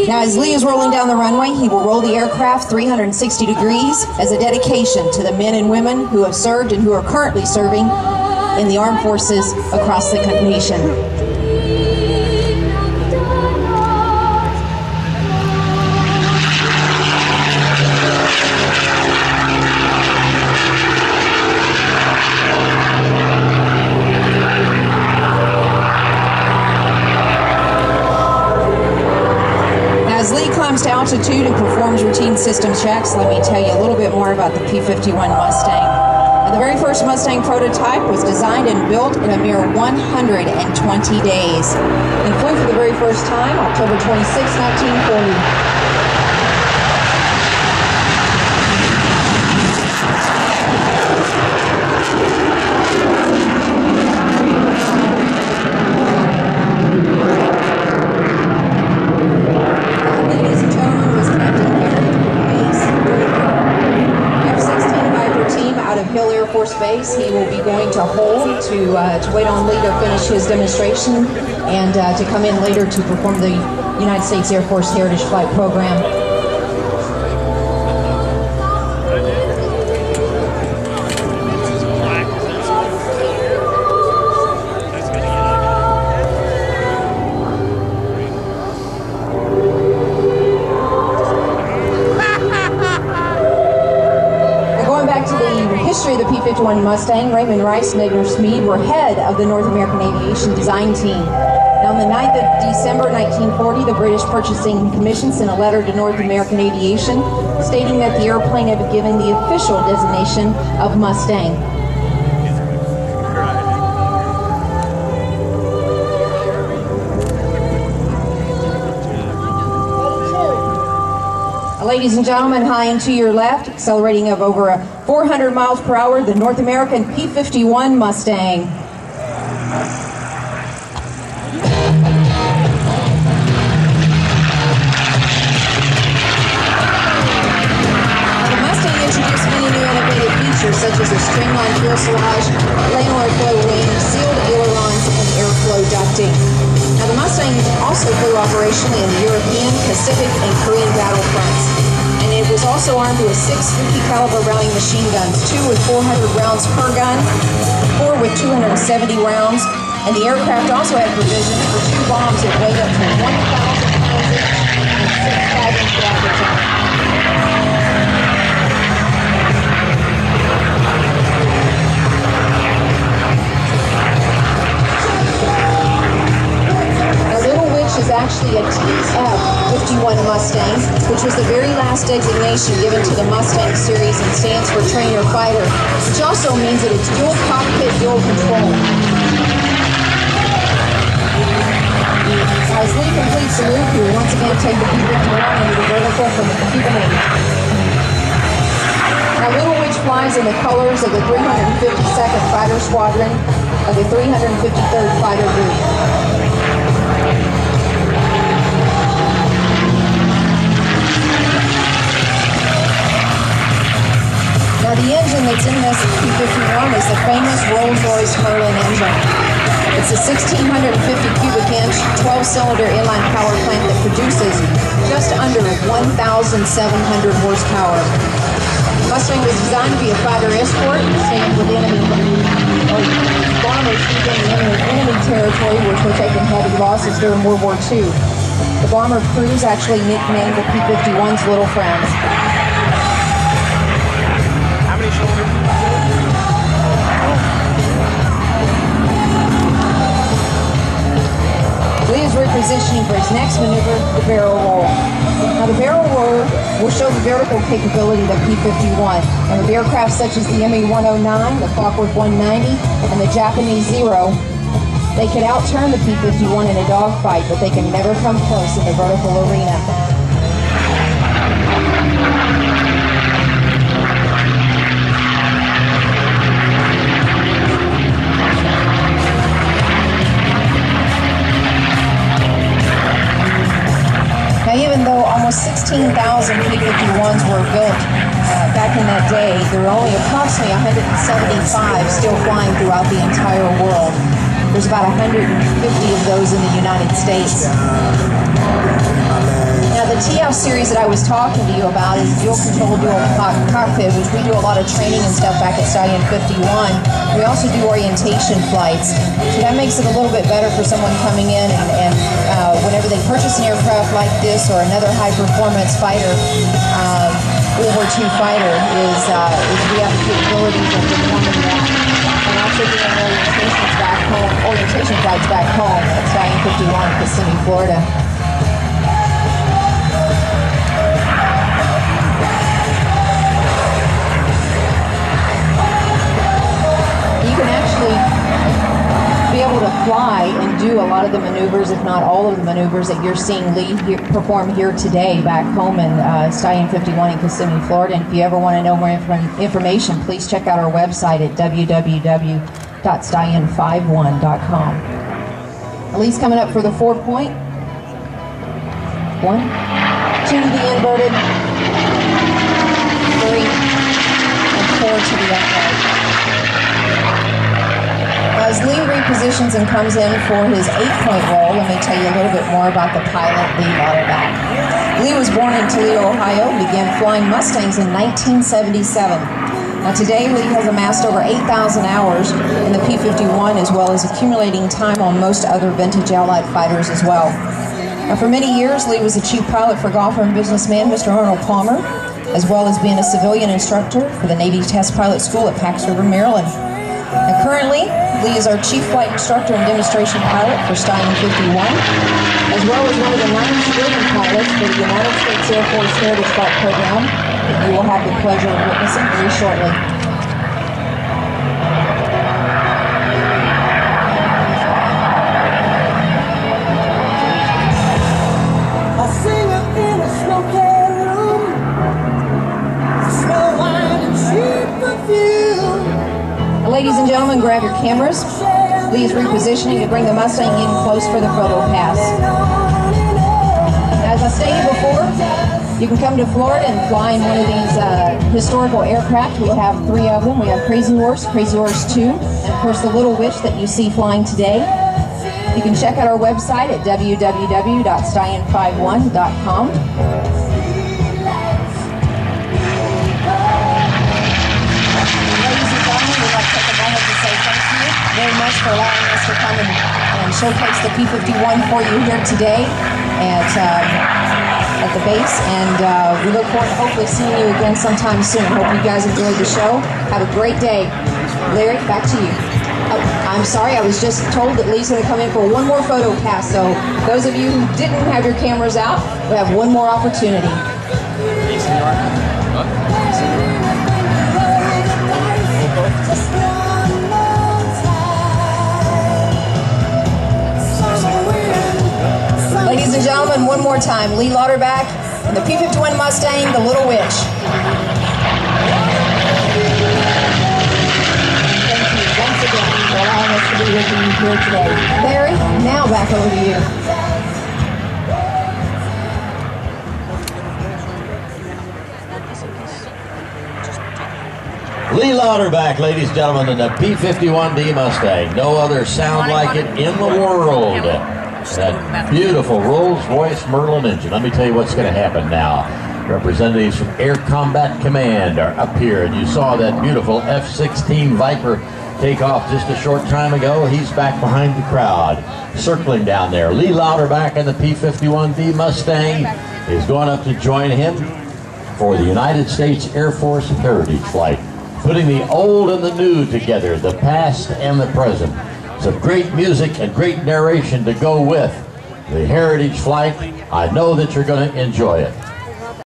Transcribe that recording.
Now, as Lee is rolling down the runway, he will roll the aircraft 360 degrees as a dedication to the men and women who have served and who are currently serving in the armed forces across the nation. As Lee climbs to altitude and performs routine system checks, let me tell you a little bit more about the P-51 Mustang. Now, the very first Mustang prototype was designed and built in a mere 120 days. It flew for the very first time October 26, 1940. Base. He will be going to Hull to wait on Lee to finish his demonstration and to come in later to perform the United States Air Force Heritage Flight Program. History of the P-51 Mustang, Raymond Rice and Edgar Smead were head of the North American Aviation Design Team. Now, on the 9th of December 1940, the British Purchasing Commission sent a letter to North American Aviation stating that the airplane had been given the official designation of Mustang. Ladies and gentlemen, high and to your left, accelerating of over 400 miles per hour, the North American P-51 Mustang. The Mustang introduced many new innovative features such as a streamlined fuselage, laminar flow wing, sealed ailerons, and airflow ducting. Now, the Mustang also flew operationally in the European, Pacific, and Korean battlefronts. And it was also armed with 6 50 caliber rounding machine guns, 2 with 400 rounds per gun, 4 with 270 rounds, and the aircraft also had provisions for 2 bombs that weighed up to 1,000 pounds and 6,000 kilograms. Is actually a TF-51 Mustang, which was the very last designation given to the Mustang series and stands for trainer fighter, which also means that it's dual cockpit, dual control. As Lee completes the loop, we will once again take the P-51 into the vertical from the Cuban 8. Now, Little Witch flies in the colors of the 352nd Fighter Squadron of the 353rd Fighter Group. Now, the engine that's in this P-51 is the famous Rolls-Royce Merlin engine. It's a 1,650 cubic inch, 12-cylinder inline power plant that produces just under 1,700 horsepower. Mustang was designed to be a fighter escort, stand with enemy bombers within enemy territory, which were taking heavy losses during World War II. The bomber crews actually nicknamed the P-51's Little Friends. Lee is repositioning for his next maneuver, the barrel roll. Now, the barrel roll will show the vertical capability of the P-51. And with aircraft such as the ME-109, the Clockwork 190, and the Japanese Zero, they could outturn the P-51 in a dogfight, but they can never come close in the vertical arena. Now, even though almost 16,000 P-51s were built back in that day, there were only approximately 175 still flying throughout the entire world. There's about 150 of those in the United States. Now the TF series that I was talking to you about is dual control, dual cockpit, which we do a lot of training and stuff back at Stallion 51. We also do orientation flights. So that makes it a little bit better for someone coming in and whenever they purchase an aircraft like this or another high performance fighter, World War II fighter, is we have the capabilities of performing that. And also doing orientation flights back home at Stallion 51, Kissimmee, Florida. You can actually be able to fly and do a lot of the maneuvers, if not all of the maneuvers that you're seeing Lee perform here today back home in Stallion 51 in Kissimmee, Florida. And if you ever want to know more information, please check out our website at www.stallion51.com. Lee's coming up for the 4-point. 1, 2 to the inverted, 3, and 4 to the upright. As Lee repositions and comes in for his 8-point roll, let me tell you a little bit more about the pilot, Lee Lauderback. Lee was born in Toledo, Ohio, and began flying Mustangs in 1977. Now today, Lee has amassed over 8,000 hours in the P-51, as well as accumulating time on most other vintage Allied fighters as well. Now for many years, Lee was the chief pilot for golfer and businessman Mr. Arnold Palmer, as well as being a civilian instructor for the Navy Test Pilot School at Pax River, Maryland. Now currently, Lee is our chief flight instructor and demonstration pilot for Stallion 51, as well as one of the 9 civilian pilots for the United States Air Force Heritage Flight Program that you will have the pleasure of witnessing very shortly. Ladies and gentlemen, grab your cameras. Lee is repositioning to bring the Mustang in close for the photo pass. As I stated before, you can come to Florida and fly in one of these historical aircraft. We have 3 of them. We have Crazy Horse 2, and of course the Little Witch that you see flying today. You can check out our website at www.stallion51.com. Very much for allowing us to come and showcase the P-51 for you here today at the base, and we look forward to hopefully seeing you again sometime soon. Hope you guys enjoyed the show. Have a great day. Larry, back to you. Oh, I'm sorry, I was just told that Lee's going to come in for one more photo pass, so those of you who didn't have your cameras out, we have one more opportunity. Ladies and gentlemen, one more time, Lee Lauderback and the P-51 Mustang, the Little Witch. Thank you once again for allowing us to be with you here today. Larry, now back over to you. Lee Lauderback, ladies and gentlemen, in the P-51D Mustang. No other sound like it in the world. That beautiful Rolls-Royce Merlin engine. Let me tell you what's going to happen now. Representatives from Air Combat Command are up here, and you saw that beautiful F-16 Viper take off just a short time ago. He's back behind the crowd, circling down there. Lee Lauderback and the P-51D Mustang is going up to join him for the United States Air Force Heritage Flight, putting the old and the new together, the past and the present. Some great music and great narration to go with the Heritage Flight. I know that you're going to enjoy it.